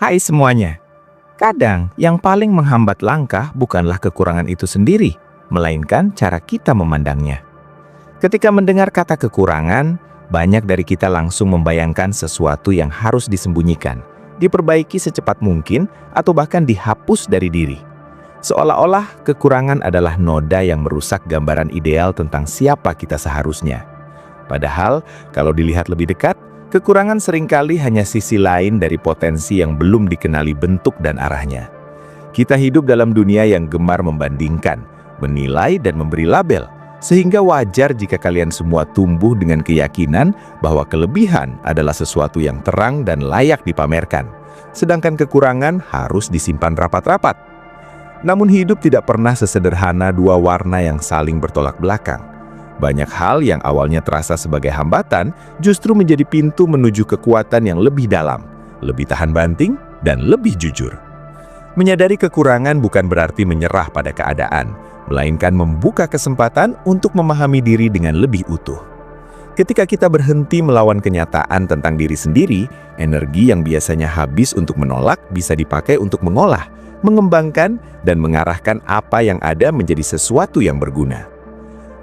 Hai semuanya. Kadang yang paling menghambat langkah bukanlah kekurangan itu sendiri, melainkan cara kita memandangnya. Ketika mendengar kata kekurangan, banyak dari kita langsung membayangkan sesuatu yang harus disembunyikan, diperbaiki secepat mungkin, atau bahkan dihapus dari diri. Seolah-olah kekurangan adalah noda yang merusak gambaran ideal tentang siapa kita seharusnya. Padahal, kalau dilihat lebih dekat, kekurangan seringkali hanya sisi lain dari potensi yang belum dikenali bentuk dan arahnya. Kita hidup dalam dunia yang gemar membandingkan, menilai dan memberi label, sehingga wajar jika kalian semua tumbuh dengan keyakinan bahwa kelebihan adalah sesuatu yang terang dan layak dipamerkan, sedangkan kekurangan harus disimpan rapat-rapat. Namun hidup tidak pernah sesederhana dua warna yang saling bertolak belakang. Banyak hal yang awalnya terasa sebagai hambatan justru menjadi pintu menuju kekuatan yang lebih dalam, lebih tahan banting, dan lebih jujur. Menyadari kekurangan bukan berarti menyerah pada keadaan, melainkan membuka kesempatan untuk memahami diri dengan lebih utuh. Ketika kita berhenti melawan kenyataan tentang diri sendiri, energi yang biasanya habis untuk menolak bisa dipakai untuk mengolah, mengembangkan, dan mengarahkan apa yang ada menjadi sesuatu yang berguna.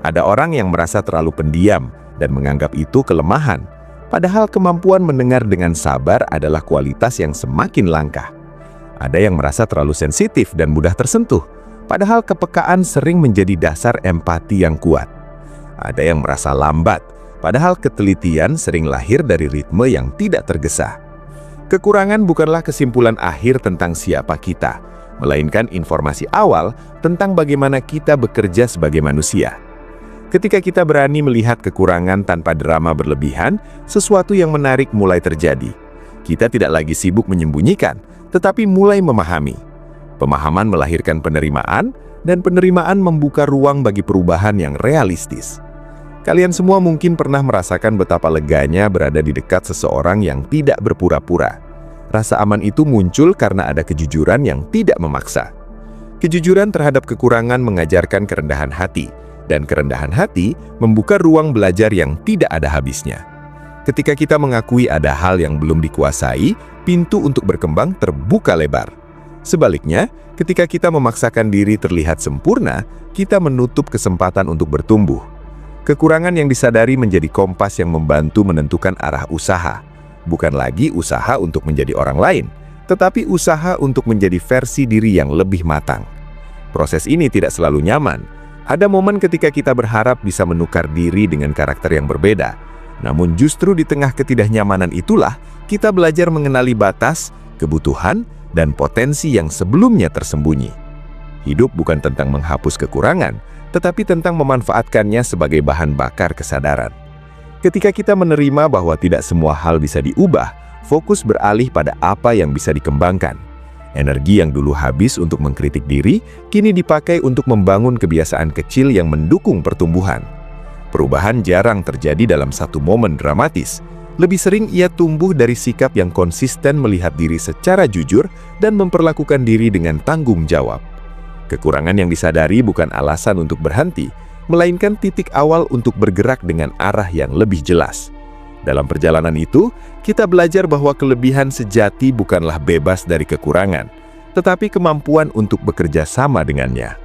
Ada orang yang merasa terlalu pendiam dan menganggap itu kelemahan, padahal kemampuan mendengar dengan sabar adalah kualitas yang semakin langka. Ada yang merasa terlalu sensitif dan mudah tersentuh, padahal kepekaan sering menjadi dasar empati yang kuat. Ada yang merasa lambat, padahal ketelitian sering lahir dari ritme yang tidak tergesa. Kekurangan bukanlah kesimpulan akhir tentang siapa kita, melainkan informasi awal tentang bagaimana kita bekerja sebagai manusia. Ketika kita berani melihat kekurangan tanpa drama berlebihan, sesuatu yang menarik mulai terjadi. Kita tidak lagi sibuk menyembunyikan, tetapi mulai memahami. Pemahaman melahirkan penerimaan, dan penerimaan membuka ruang bagi perubahan yang realistis. Kalian semua mungkin pernah merasakan betapa leganya berada di dekat seseorang yang tidak berpura-pura. Rasa aman itu muncul karena ada kejujuran yang tidak memaksa. Kejujuran terhadap kekurangan mengajarkan kerendahan hati, dan kerendahan hati membuka ruang belajar yang tidak ada habisnya. Ketika kita mengakui ada hal yang belum dikuasai, pintu untuk berkembang terbuka lebar. Sebaliknya, ketika kita memaksakan diri terlihat sempurna, kita menutup kesempatan untuk bertumbuh. Kekurangan yang disadari menjadi kompas yang membantu menentukan arah usaha. Bukan lagi usaha untuk menjadi orang lain, tetapi usaha untuk menjadi versi diri yang lebih matang. Proses ini tidak selalu nyaman. Ada momen ketika kita berharap bisa menukar diri dengan karakter yang berbeda. Namun justru di tengah ketidaknyamanan itulah kita belajar mengenali batas, kebutuhan, dan potensi yang sebelumnya tersembunyi. Hidup bukan tentang menghapus kekurangan, tetapi tentang memanfaatkannya sebagai bahan bakar kesadaran. Ketika kita menerima bahwa tidak semua hal bisa diubah, fokus beralih pada apa yang bisa dikembangkan. Energi yang dulu habis untuk mengkritik diri, kini dipakai untuk membangun kebiasaan kecil yang mendukung pertumbuhan. Perubahan jarang terjadi dalam satu momen dramatis. Lebih sering ia tumbuh dari sikap yang konsisten melihat diri secara jujur dan memperlakukan diri dengan tanggung jawab. Kekurangan yang disadari bukan alasan untuk berhenti, melainkan titik awal untuk bergerak dengan arah yang lebih jelas. Dalam perjalanan itu, kita belajar bahwa kelebihan sejati bukanlah bebas dari kekurangan, tetapi kemampuan untuk bekerja sama dengannya.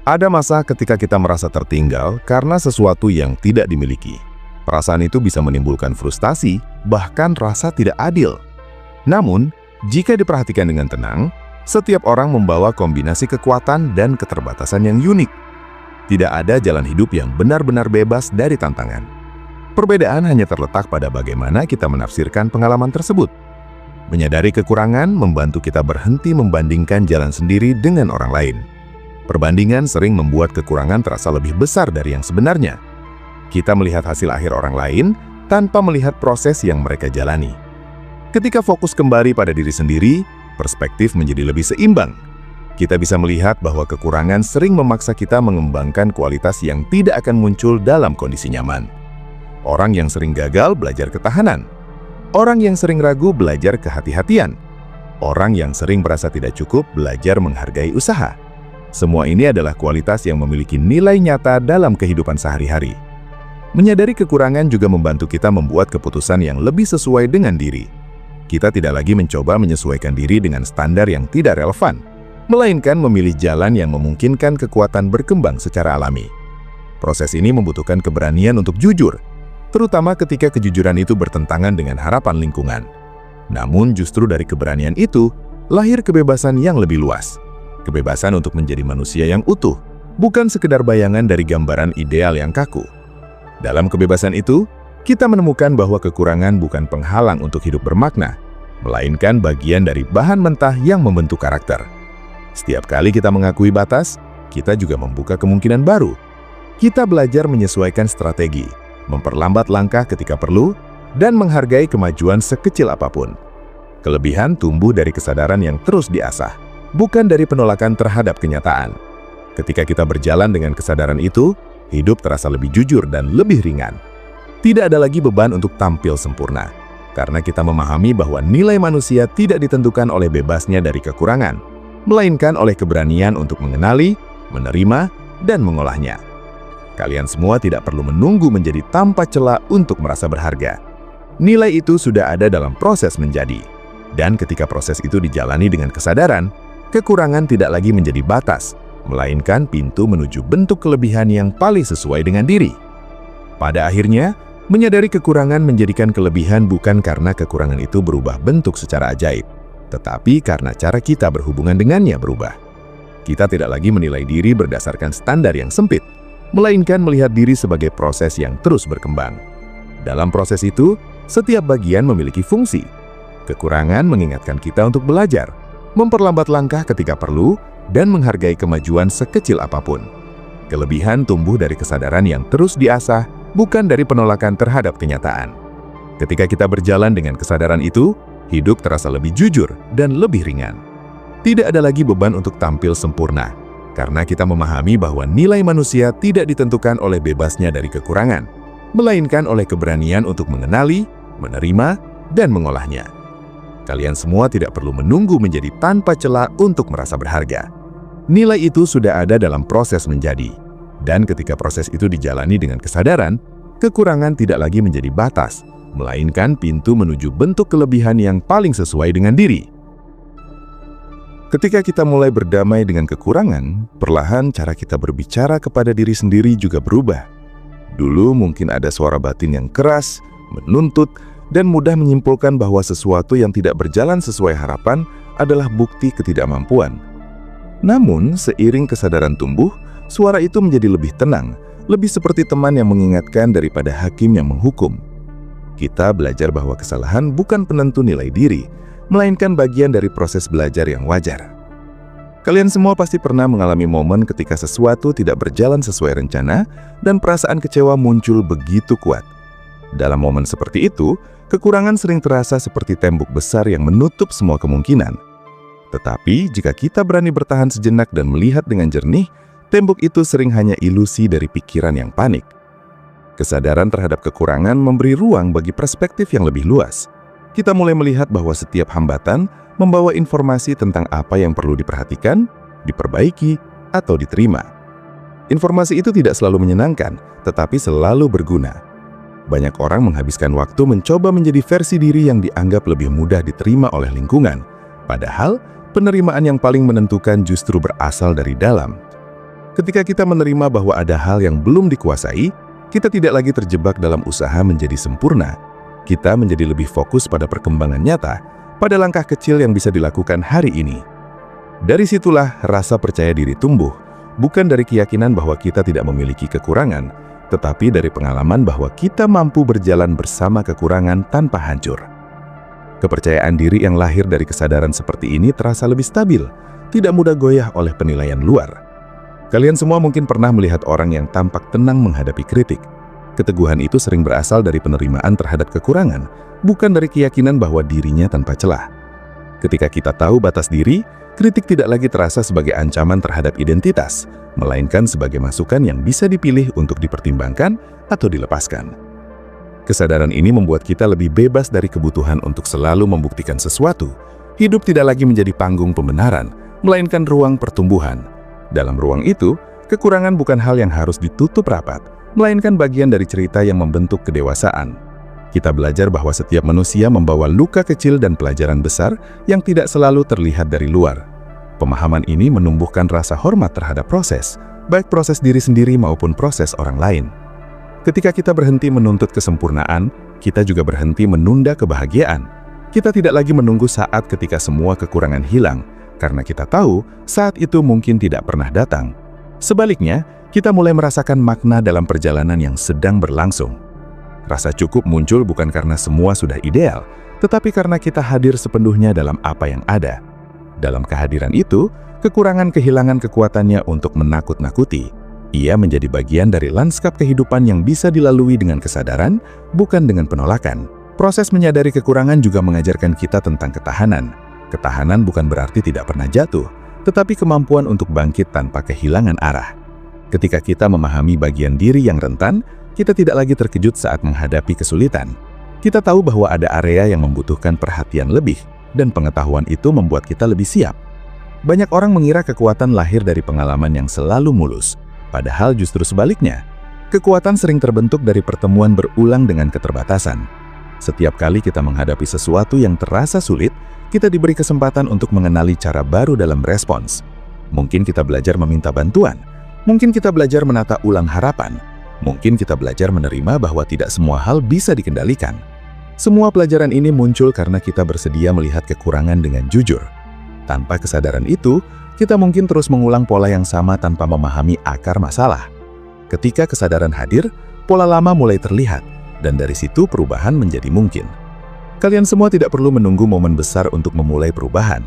Ada masa ketika kita merasa tertinggal karena sesuatu yang tidak dimiliki. Perasaan itu bisa menimbulkan frustasi, bahkan rasa tidak adil. Namun, jika diperhatikan dengan tenang, setiap orang membawa kombinasi kekuatan dan keterbatasan yang unik. Tidak ada jalan hidup yang benar-benar bebas dari tantangan. Perbedaan hanya terletak pada bagaimana kita menafsirkan pengalaman tersebut. Menyadari kekurangan membantu kita berhenti membandingkan jalan sendiri dengan orang lain. Perbandingan sering membuat kekurangan terasa lebih besar dari yang sebenarnya. Kita melihat hasil akhir orang lain tanpa melihat proses yang mereka jalani. Ketika fokus kembali pada diri sendiri, perspektif menjadi lebih seimbang. Kita bisa melihat bahwa kekurangan sering memaksa kita mengembangkan kualitas yang tidak akan muncul dalam kondisi nyaman. Orang yang sering gagal belajar ketahanan. Orang yang sering ragu belajar kehati-hatian. Orang yang sering merasa tidak cukup belajar menghargai usaha. Semua ini adalah kualitas yang memiliki nilai nyata dalam kehidupan sehari-hari. Menyadari kekurangan juga membantu kita membuat keputusan yang lebih sesuai dengan diri. Kita tidak lagi mencoba menyesuaikan diri dengan standar yang tidak relevan, melainkan memilih jalan yang memungkinkan kekuatan berkembang secara alami. Proses ini membutuhkan keberanian untuk jujur, terutama ketika kejujuran itu bertentangan dengan harapan lingkungan. Namun justru dari keberanian itu, lahir kebebasan yang lebih luas. Kebebasan untuk menjadi manusia yang utuh, bukan sekedar bayangan dari gambaran ideal yang kaku. Dalam kebebasan itu, kita menemukan bahwa kekurangan bukan penghalang untuk hidup bermakna, melainkan bagian dari bahan mentah yang membentuk karakter. Setiap kali kita mengakui batas, kita juga membuka kemungkinan baru. Kita belajar menyesuaikan strategi, memperlambat langkah ketika perlu, dan menghargai kemajuan sekecil apapun. Kelebihan tumbuh dari kesadaran yang terus diasah, bukan dari penolakan terhadap kenyataan. Ketika kita berjalan dengan kesadaran itu, hidup terasa lebih jujur dan lebih ringan. Tidak ada lagi beban untuk tampil sempurna, karena kita memahami bahwa nilai manusia tidak ditentukan oleh bebasnya dari kekurangan, melainkan oleh keberanian untuk mengenali, menerima, dan mengolahnya. Kalian semua tidak perlu menunggu menjadi tanpa celah untuk merasa berharga. Nilai itu sudah ada dalam proses menjadi. Dan ketika proses itu dijalani dengan kesadaran, kekurangan tidak lagi menjadi batas, melainkan pintu menuju bentuk kelebihan yang paling sesuai dengan diri. Pada akhirnya, menyadari kekurangan menjadikan kelebihan bukan karena kekurangan itu berubah bentuk secara ajaib, tetapi karena cara kita berhubungan dengannya berubah. Kita tidak lagi menilai diri berdasarkan standar yang sempit, melainkan melihat diri sebagai proses yang terus berkembang. Dalam proses itu, setiap bagian memiliki fungsi. Kekurangan mengingatkan kita untuk belajar, memperlambat langkah ketika perlu, dan menghargai kemajuan sekecil apapun. Kelebihan tumbuh dari kesadaran yang terus diasah, bukan dari penolakan terhadap kenyataan. Ketika kita berjalan dengan kesadaran itu, hidup terasa lebih jujur dan lebih ringan. Tidak ada lagi beban untuk tampil sempurna, karena kita memahami bahwa nilai manusia tidak ditentukan oleh bebasnya dari kekurangan, melainkan oleh keberanian untuk mengenali, menerima, dan mengolahnya. Kalian semua tidak perlu menunggu menjadi tanpa celah untuk merasa berharga. Nilai itu sudah ada dalam proses menjadi. Dan ketika proses itu dijalani dengan kesadaran, kekurangan tidak lagi menjadi batas, melainkan pintu menuju bentuk kelebihan yang paling sesuai dengan diri. Ketika kita mulai berdamai dengan kekurangan, perlahan cara kita berbicara kepada diri sendiri juga berubah. Dulu mungkin ada suara batin yang keras, menuntut, dan mudah menyimpulkan bahwa sesuatu yang tidak berjalan sesuai harapan adalah bukti ketidakmampuan. Namun, seiring kesadaran tumbuh, suara itu menjadi lebih tenang, lebih seperti teman yang mengingatkan daripada hakim yang menghukum. Kita belajar bahwa kesalahan bukan penentu nilai diri, melainkan bagian dari proses belajar yang wajar. Kalian semua pasti pernah mengalami momen ketika sesuatu tidak berjalan sesuai rencana dan perasaan kecewa muncul begitu kuat. Dalam momen seperti itu, kekurangan sering terasa seperti tembok besar yang menutup semua kemungkinan. Tetapi jika kita berani bertahan sejenak dan melihat dengan jernih, tembok itu sering hanya ilusi dari pikiran yang panik. Kesadaran terhadap kekurangan memberi ruang bagi perspektif yang lebih luas. Kita mulai melihat bahwa setiap hambatan membawa informasi tentang apa yang perlu diperhatikan, diperbaiki, atau diterima. Informasi itu tidak selalu menyenangkan, tetapi selalu berguna. Banyak orang menghabiskan waktu mencoba menjadi versi diri yang dianggap lebih mudah diterima oleh lingkungan, padahal penerimaan yang paling menentukan justru berasal dari dalam. Ketika kita menerima bahwa ada hal yang belum dikuasai, kita tidak lagi terjebak dalam usaha menjadi sempurna. Kita menjadi lebih fokus pada perkembangan nyata, pada langkah kecil yang bisa dilakukan hari ini. Dari situlah rasa percaya diri tumbuh, bukan dari keyakinan bahwa kita tidak memiliki kekurangan, tetapi dari pengalaman bahwa kita mampu berjalan bersama kekurangan tanpa hancur. Kepercayaan diri yang lahir dari kesadaran seperti ini terasa lebih stabil, tidak mudah goyah oleh penilaian luar. Kalian semua mungkin pernah melihat orang yang tampak tenang menghadapi kritik. Keteguhan itu sering berasal dari penerimaan terhadap kekurangan, bukan dari keyakinan bahwa dirinya tanpa celah. Ketika kita tahu batas diri, kritik tidak lagi terasa sebagai ancaman terhadap identitas, melainkan sebagai masukan yang bisa dipilih untuk dipertimbangkan atau dilepaskan. Kesadaran ini membuat kita lebih bebas dari kebutuhan untuk selalu membuktikan sesuatu. Hidup tidak lagi menjadi panggung pembenaran, melainkan ruang pertumbuhan. Dalam ruang itu, kekurangan bukan hal yang harus ditutup rapat, melainkan bagian dari cerita yang membentuk kedewasaan. Kita belajar bahwa setiap manusia membawa luka kecil dan pelajaran besar yang tidak selalu terlihat dari luar. Pemahaman ini menumbuhkan rasa hormat terhadap proses, baik proses diri sendiri maupun proses orang lain. Ketika kita berhenti menuntut kesempurnaan, kita juga berhenti menunda kebahagiaan. Kita tidak lagi menunggu saat ketika semua kekurangan hilang, karena kita tahu saat itu mungkin tidak pernah datang. Sebaliknya, kita mulai merasakan makna dalam perjalanan yang sedang berlangsung. Rasa cukup muncul bukan karena semua sudah ideal, tetapi karena kita hadir sepenuhnya dalam apa yang ada. Dalam kehadiran itu, kekurangan kehilangan kekuatannya untuk menakut-nakuti. Ia menjadi bagian dari lanskap kehidupan yang bisa dilalui dengan kesadaran, bukan dengan penolakan. Proses menyadari kekurangan juga mengajarkan kita tentang ketahanan. Ketahanan bukan berarti tidak pernah jatuh, tetapi kemampuan untuk bangkit tanpa kehilangan arah. Ketika kita memahami bagian diri yang rentan, kita tidak lagi terkejut saat menghadapi kesulitan. Kita tahu bahwa ada area yang membutuhkan perhatian lebih, dan pengetahuan itu membuat kita lebih siap. Banyak orang mengira kekuatan lahir dari pengalaman yang selalu mulus, padahal justru sebaliknya. Kekuatan sering terbentuk dari pertemuan berulang dengan keterbatasan. Setiap kali kita menghadapi sesuatu yang terasa sulit, kita diberi kesempatan untuk mengenali cara baru dalam respons. Mungkin kita belajar meminta bantuan, mungkin kita belajar menata ulang harapan, mungkin kita belajar menerima bahwa tidak semua hal bisa dikendalikan. Semua pelajaran ini muncul karena kita bersedia melihat kekurangan dengan jujur. Tanpa kesadaran itu, kita mungkin terus mengulang pola yang sama tanpa memahami akar masalah. Ketika kesadaran hadir, pola lama mulai terlihat, dan dari situ perubahan menjadi mungkin. Kalian semua tidak perlu menunggu momen besar untuk memulai perubahan.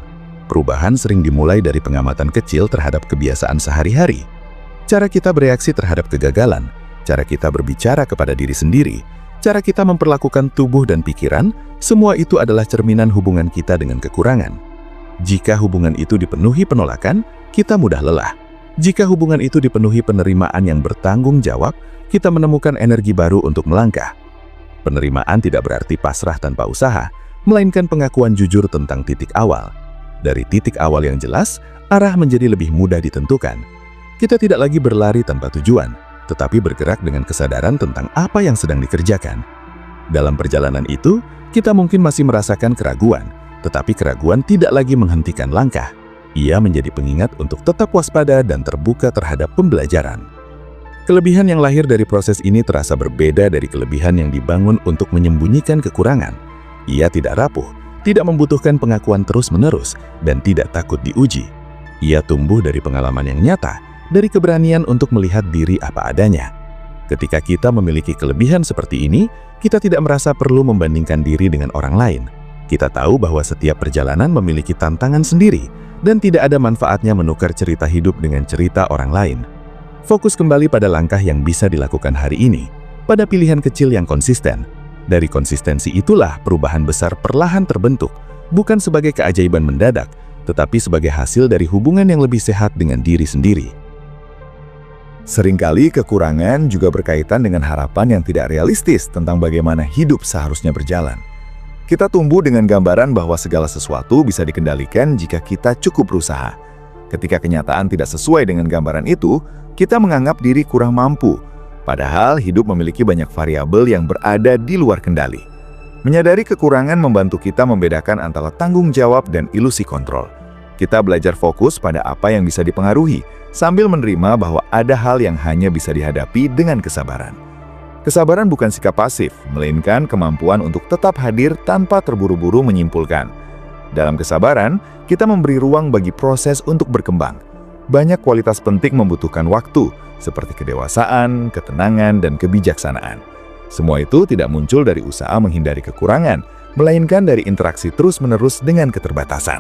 Perubahan sering dimulai dari pengamatan kecil terhadap kebiasaan sehari-hari. Cara kita bereaksi terhadap kegagalan, cara kita berbicara kepada diri sendiri, cara kita memperlakukan tubuh dan pikiran, semua itu adalah cerminan hubungan kita dengan kekurangan. Jika hubungan itu dipenuhi penolakan, kita mudah lelah. Jika hubungan itu dipenuhi penerimaan yang bertanggung jawab, kita menemukan energi baru untuk melangkah. Penerimaan tidak berarti pasrah tanpa usaha, melainkan pengakuan jujur tentang titik awal. Dari titik awal yang jelas, arah menjadi lebih mudah ditentukan. Kita tidak lagi berlari tanpa tujuan, tetapi bergerak dengan kesadaran tentang apa yang sedang dikerjakan. Dalam perjalanan itu, kita mungkin masih merasakan keraguan, tetapi keraguan tidak lagi menghentikan langkah. Ia menjadi pengingat untuk tetap waspada dan terbuka terhadap pembelajaran. Kelebihan yang lahir dari proses ini terasa berbeda dari kelebihan yang dibangun untuk menyembunyikan kekurangan. Ia tidak rapuh, tidak membutuhkan pengakuan terus-menerus, dan tidak takut diuji. Ia tumbuh dari pengalaman yang nyata, dari keberanian untuk melihat diri apa adanya. Ketika kita memiliki kelebihan seperti ini, kita tidak merasa perlu membandingkan diri dengan orang lain. Kita tahu bahwa setiap perjalanan memiliki tantangan sendiri, dan tidak ada manfaatnya menukar cerita hidup dengan cerita orang lain. Fokus kembali pada langkah yang bisa dilakukan hari ini, pada pilihan kecil yang konsisten. Dari konsistensi itulah perubahan besar perlahan terbentuk, bukan sebagai keajaiban mendadak, tetapi sebagai hasil dari hubungan yang lebih sehat dengan diri sendiri. Seringkali kekurangan juga berkaitan dengan harapan yang tidak realistis tentang bagaimana hidup seharusnya berjalan. Kita tumbuh dengan gambaran bahwa segala sesuatu bisa dikendalikan jika kita cukup berusaha. Ketika kenyataan tidak sesuai dengan gambaran itu, kita menganggap diri kurang mampu. Padahal hidup memiliki banyak variabel yang berada di luar kendali. Menyadari kekurangan membantu kita membedakan antara tanggung jawab dan ilusi kontrol. Kita belajar fokus pada apa yang bisa dipengaruhi, sambil menerima bahwa ada hal yang hanya bisa dihadapi dengan kesabaran. Kesabaran bukan sikap pasif, melainkan kemampuan untuk tetap hadir tanpa terburu-buru menyimpulkan. Dalam kesabaran, kita memberi ruang bagi proses untuk berkembang. Banyak kualitas penting membutuhkan waktu, seperti kedewasaan, ketenangan, dan kebijaksanaan. Semua itu tidak muncul dari usaha menghindari kekurangan, melainkan dari interaksi terus-menerus dengan keterbatasan.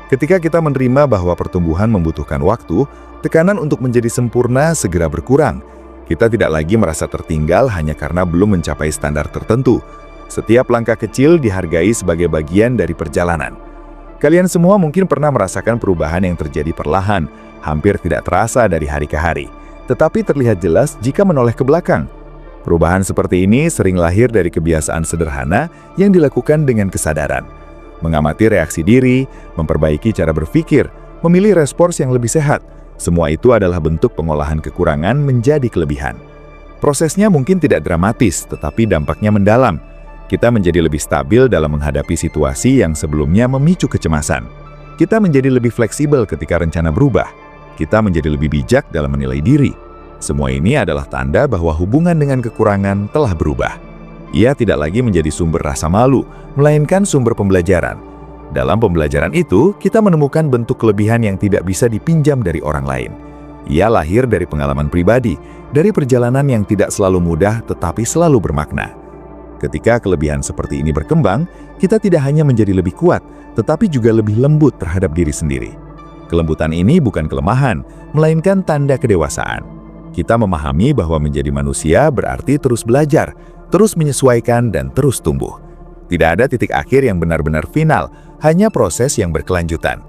Ketika kita menerima bahwa pertumbuhan membutuhkan waktu, tekanan untuk menjadi sempurna segera berkurang. Kita tidak lagi merasa tertinggal hanya karena belum mencapai standar tertentu. Setiap langkah kecil dihargai sebagai bagian dari perjalanan. Kalian semua mungkin pernah merasakan perubahan yang terjadi perlahan, hampir tidak terasa dari hari ke hari, tetapi terlihat jelas jika menoleh ke belakang. Perubahan seperti ini sering lahir dari kebiasaan sederhana yang dilakukan dengan kesadaran. Mengamati reaksi diri, memperbaiki cara berpikir, memilih respons yang lebih sehat. Semua itu adalah bentuk pengolahan kekurangan menjadi kelebihan. Prosesnya mungkin tidak dramatis, tetapi dampaknya mendalam. Kita menjadi lebih stabil dalam menghadapi situasi yang sebelumnya memicu kecemasan. Kita menjadi lebih fleksibel ketika rencana berubah. Kita menjadi lebih bijak dalam menilai diri. Semua ini adalah tanda bahwa hubungan dengan kekurangan telah berubah. Ia tidak lagi menjadi sumber rasa malu, melainkan sumber pembelajaran. Dalam pembelajaran itu, kita menemukan bentuk kelebihan yang tidak bisa dipinjam dari orang lain. Ia lahir dari pengalaman pribadi, dari perjalanan yang tidak selalu mudah tetapi selalu bermakna. Ketika kelebihan seperti ini berkembang, kita tidak hanya menjadi lebih kuat, tetapi juga lebih lembut terhadap diri sendiri. Kelembutan ini bukan kelemahan, melainkan tanda kedewasaan. Kita memahami bahwa menjadi manusia berarti terus belajar, terus menyesuaikan, dan terus tumbuh. Tidak ada titik akhir yang benar-benar final, hanya proses yang berkelanjutan.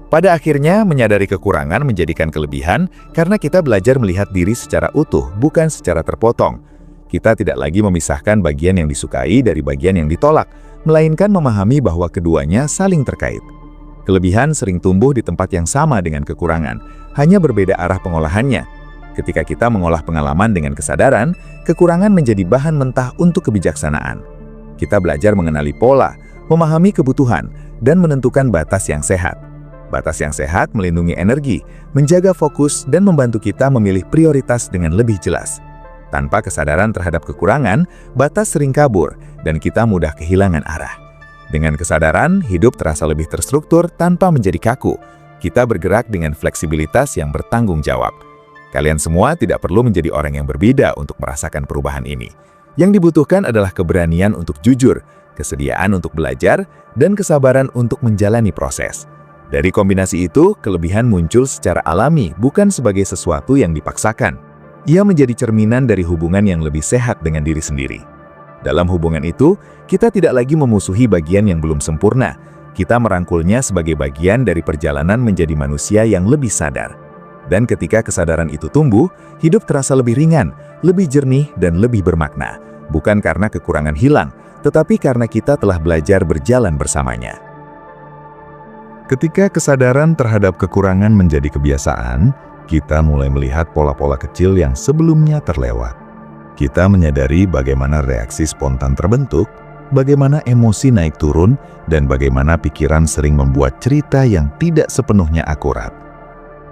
Pada akhirnya, menyadari kekurangan menjadikan kelebihan karena kita belajar melihat diri secara utuh, bukan secara terpotong. Kita tidak lagi memisahkan bagian yang disukai dari bagian yang ditolak, melainkan memahami bahwa keduanya saling terkait. Kelebihan sering tumbuh di tempat yang sama dengan kekurangan, hanya berbeda arah pengolahannya. Ketika kita mengolah pengalaman dengan kesadaran, kekurangan menjadi bahan mentah untuk kebijaksanaan. Kita belajar mengenali pola, memahami kebutuhan, dan menentukan batas yang sehat. Batas yang sehat melindungi energi, menjaga fokus, dan membantu kita memilih prioritas dengan lebih jelas. Tanpa kesadaran terhadap kekurangan, batas sering kabur, dan kita mudah kehilangan arah. Dengan kesadaran, hidup terasa lebih terstruktur tanpa menjadi kaku. Kita bergerak dengan fleksibilitas yang bertanggung jawab. Kalian semua tidak perlu menjadi orang yang berbeda untuk merasakan perubahan ini. Yang dibutuhkan adalah keberanian untuk jujur, kesediaan untuk belajar, dan kesabaran untuk menjalani proses. Dari kombinasi itu, kelebihan muncul secara alami, bukan sebagai sesuatu yang dipaksakan. Ia menjadi cerminan dari hubungan yang lebih sehat dengan diri sendiri. Dalam hubungan itu, kita tidak lagi memusuhi bagian yang belum sempurna. Kita merangkulnya sebagai bagian dari perjalanan menjadi manusia yang lebih sadar. Dan ketika kesadaran itu tumbuh, hidup terasa lebih ringan, lebih jernih, dan lebih bermakna. Bukan karena kekurangan hilang, tetapi karena kita telah belajar berjalan bersamanya. Ketika kesadaran terhadap kekurangan menjadi kebiasaan, kita mulai melihat pola-pola kecil yang sebelumnya terlewat. Kita menyadari bagaimana reaksi spontan terbentuk, bagaimana emosi naik turun, dan bagaimana pikiran sering membuat cerita yang tidak sepenuhnya akurat.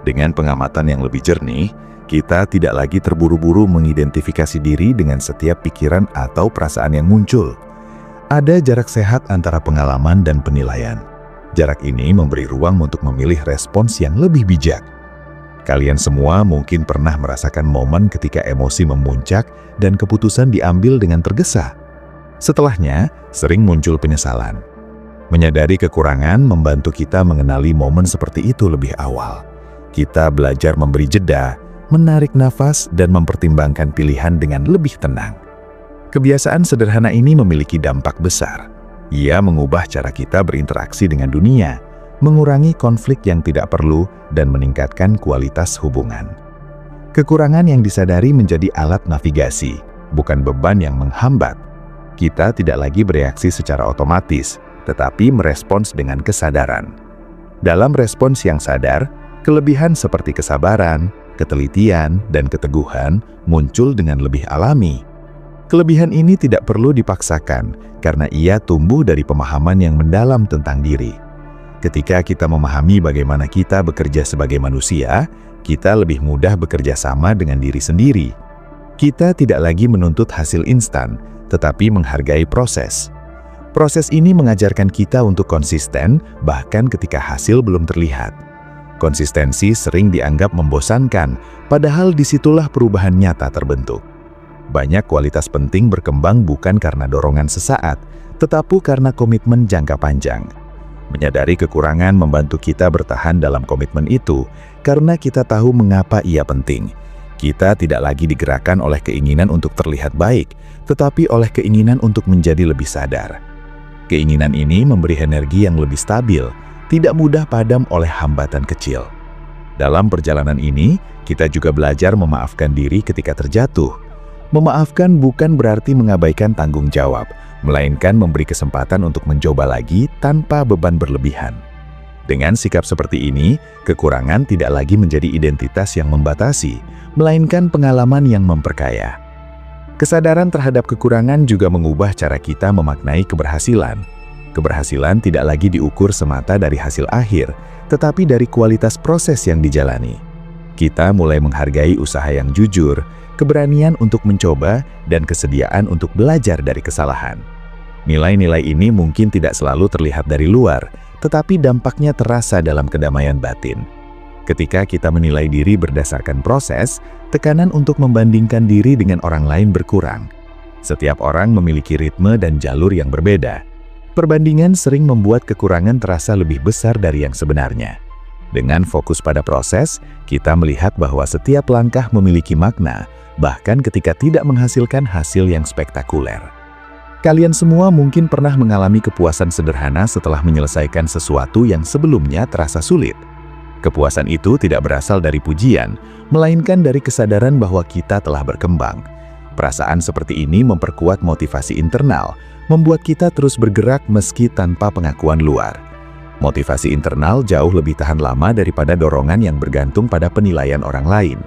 Dengan pengamatan yang lebih jernih, kita tidak lagi terburu-buru mengidentifikasi diri dengan setiap pikiran atau perasaan yang muncul. Ada jarak sehat antara pengalaman dan penilaian. Jarak ini memberi ruang untuk memilih respons yang lebih bijak. Kalian semua mungkin pernah merasakan momen ketika emosi memuncak dan keputusan diambil dengan tergesa. Setelahnya, sering muncul penyesalan. Menyadari kekurangan membantu kita mengenali momen seperti itu lebih awal. Kita belajar memberi jeda, menarik nafas, dan mempertimbangkan pilihan dengan lebih tenang. Kebiasaan sederhana ini memiliki dampak besar. Ia mengubah cara kita berinteraksi dengan dunia, mengurangi konflik yang tidak perlu, dan meningkatkan kualitas hubungan. Kekurangan yang disadari menjadi alat navigasi, bukan beban yang menghambat. Kita tidak lagi bereaksi secara otomatis, tetapi merespons dengan kesadaran. Dalam respons yang sadar, kelebihan seperti kesabaran, ketelitian, dan keteguhan muncul dengan lebih alami. Kelebihan ini tidak perlu dipaksakan, karena ia tumbuh dari pemahaman yang mendalam tentang diri. Ketika kita memahami bagaimana kita bekerja sebagai manusia, kita lebih mudah bekerja sama dengan diri sendiri. Kita tidak lagi menuntut hasil instan, tetapi menghargai proses. Proses ini mengajarkan kita untuk konsisten, bahkan ketika hasil belum terlihat. Konsistensi sering dianggap membosankan, padahal disitulah perubahan nyata terbentuk. Banyak kualitas penting berkembang bukan karena dorongan sesaat, tetapi karena komitmen jangka panjang. Menyadari kekurangan membantu kita bertahan dalam komitmen itu, karena kita tahu mengapa ia penting. Kita tidak lagi digerakkan oleh keinginan untuk terlihat baik, tetapi oleh keinginan untuk menjadi lebih sadar. Keinginan ini memberi energi yang lebih stabil, tidak mudah padam oleh hambatan kecil. Dalam perjalanan ini, kita juga belajar memaafkan diri ketika terjatuh. Memaafkan bukan berarti mengabaikan tanggung jawab, melainkan memberi kesempatan untuk mencoba lagi tanpa beban berlebihan. Dengan sikap seperti ini, kekurangan tidak lagi menjadi identitas yang membatasi, melainkan pengalaman yang memperkaya. Kesadaran terhadap kekurangan juga mengubah cara kita memaknai keberhasilan. Keberhasilan tidak lagi diukur semata dari hasil akhir, tetapi dari kualitas proses yang dijalani. Kita mulai menghargai usaha yang jujur, keberanian untuk mencoba, dan kesediaan untuk belajar dari kesalahan. Nilai-nilai ini mungkin tidak selalu terlihat dari luar, tetapi dampaknya terasa dalam kedamaian batin. Ketika kita menilai diri berdasarkan proses, tekanan untuk membandingkan diri dengan orang lain berkurang. Setiap orang memiliki ritme dan jalur yang berbeda. Perbandingan sering membuat kekurangan terasa lebih besar dari yang sebenarnya. Dengan fokus pada proses, kita melihat bahwa setiap langkah memiliki makna, bahkan ketika tidak menghasilkan hasil yang spektakuler. Kalian semua mungkin pernah mengalami kepuasan sederhana setelah menyelesaikan sesuatu yang sebelumnya terasa sulit. Kepuasan itu tidak berasal dari pujian, melainkan dari kesadaran bahwa kita telah berkembang. Perasaan seperti ini memperkuat motivasi internal, membuat kita terus bergerak meski tanpa pengakuan luar. Motivasi internal jauh lebih tahan lama daripada dorongan yang bergantung pada penilaian orang lain.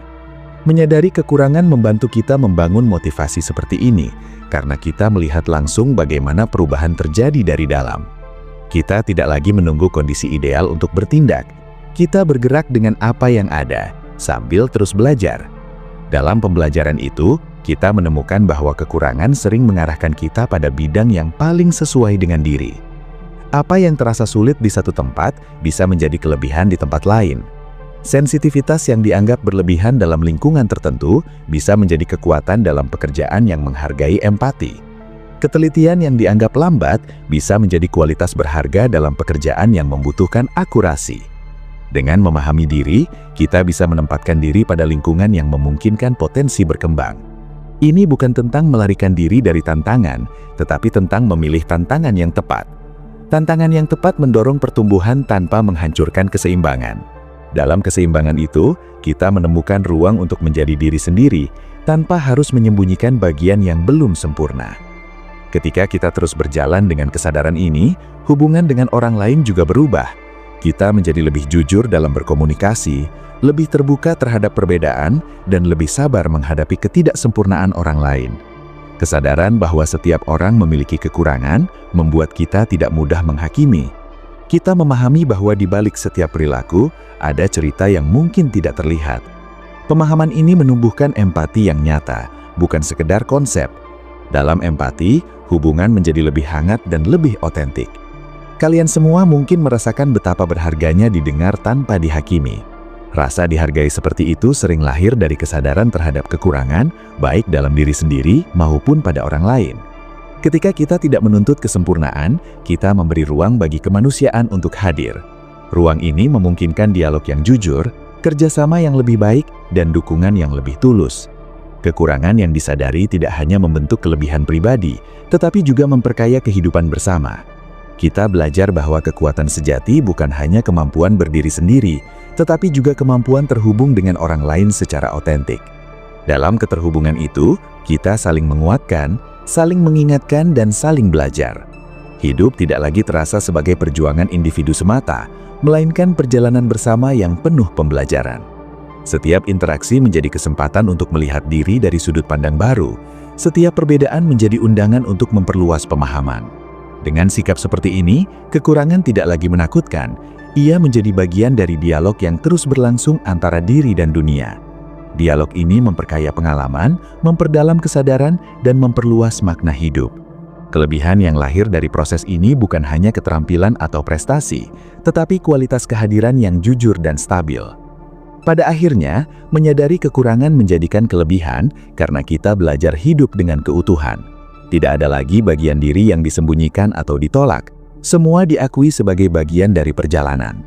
Menyadari kekurangan membantu kita membangun motivasi seperti ini, karena kita melihat langsung bagaimana perubahan terjadi dari dalam. Kita tidak lagi menunggu kondisi ideal untuk bertindak. Kita bergerak dengan apa yang ada, sambil terus belajar. Dalam pembelajaran itu, kita menemukan bahwa kekurangan sering mengarahkan kita pada bidang yang paling sesuai dengan diri. Apa yang terasa sulit di satu tempat bisa menjadi kelebihan di tempat lain. Sensitivitas yang dianggap berlebihan dalam lingkungan tertentu bisa menjadi kekuatan dalam pekerjaan yang menghargai empati. Ketelitian yang dianggap lambat bisa menjadi kualitas berharga dalam pekerjaan yang membutuhkan akurasi. Dengan memahami diri, kita bisa menempatkan diri pada lingkungan yang memungkinkan potensi berkembang. Ini bukan tentang melarikan diri dari tantangan, tetapi tentang memilih tantangan yang tepat. Tantangan yang tepat mendorong pertumbuhan tanpa menghancurkan keseimbangan. Dalam keseimbangan itu, kita menemukan ruang untuk menjadi diri sendiri tanpa harus menyembunyikan bagian yang belum sempurna. Ketika kita terus berjalan dengan kesadaran ini, hubungan dengan orang lain juga berubah. Kita menjadi lebih jujur dalam berkomunikasi, lebih terbuka terhadap perbedaan, dan lebih sabar menghadapi ketidaksempurnaan orang lain. Kesadaran bahwa setiap orang memiliki kekurangan membuat kita tidak mudah menghakimi. Kita memahami bahwa di balik setiap perilaku ada cerita yang mungkin tidak terlihat. Pemahaman ini menumbuhkan empati yang nyata, bukan sekedar konsep. Dalam empati, hubungan menjadi lebih hangat dan lebih otentik. Kalian semua mungkin merasakan betapa berharganya didengar tanpa dihakimi. Rasa dihargai seperti itu sering lahir dari kesadaran terhadap kekurangan, baik dalam diri sendiri maupun pada orang lain. Ketika kita tidak menuntut kesempurnaan, kita memberi ruang bagi kemanusiaan untuk hadir. Ruang ini memungkinkan dialog yang jujur, kerjasama yang lebih baik, dan dukungan yang lebih tulus. Kekurangan yang disadari tidak hanya membentuk kelebihan pribadi, tetapi juga memperkaya kehidupan bersama. Kita belajar bahwa kekuatan sejati bukan hanya kemampuan berdiri sendiri, tetapi juga kemampuan terhubung dengan orang lain secara otentik. Dalam keterhubungan itu, kita saling menguatkan, saling mengingatkan, dan saling belajar. Hidup tidak lagi terasa sebagai perjuangan individu semata, melainkan perjalanan bersama yang penuh pembelajaran. Setiap interaksi menjadi kesempatan untuk melihat diri dari sudut pandang baru. Setiap perbedaan menjadi undangan untuk memperluas pemahaman. Dengan sikap seperti ini, kekurangan tidak lagi menakutkan. Ia menjadi bagian dari dialog yang terus berlangsung antara diri dan dunia. Dialog ini memperkaya pengalaman, memperdalam kesadaran, dan memperluas makna hidup. Kelebihan yang lahir dari proses ini bukan hanya keterampilan atau prestasi, tetapi kualitas kehadiran yang jujur dan stabil. Pada akhirnya, menyadari kekurangan menjadikan kelebihan karena kita belajar hidup dengan keutuhan. Tidak ada lagi bagian diri yang disembunyikan atau ditolak. Semua diakui sebagai bagian dari perjalanan.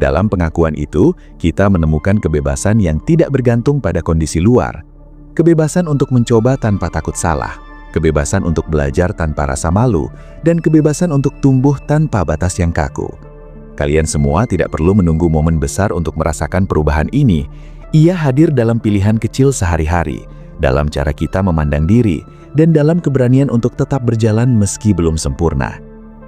Dalam pengakuan itu, kita menemukan kebebasan yang tidak bergantung pada kondisi luar. Kebebasan untuk mencoba tanpa takut salah. Kebebasan untuk belajar tanpa rasa malu. Dan kebebasan untuk tumbuh tanpa batas yang kaku. Kalian semua tidak perlu menunggu momen besar untuk merasakan perubahan ini. Ia hadir dalam pilihan kecil sehari-hari, dalam cara kita memandang diri, dan dalam keberanian untuk tetap berjalan meski belum sempurna.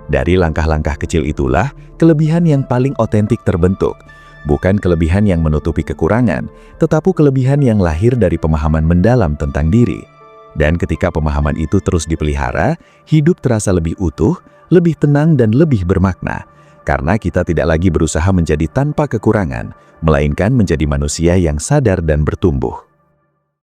Dari langkah-langkah kecil itulah kelebihan yang paling otentik terbentuk. Bukan kelebihan yang menutupi kekurangan, tetapi kelebihan yang lahir dari pemahaman mendalam tentang diri. Dan ketika pemahaman itu terus dipelihara, hidup terasa lebih utuh, lebih tenang dan lebih bermakna. Karena kita tidak lagi berusaha menjadi tanpa kekurangan, melainkan menjadi manusia yang sadar dan bertumbuh.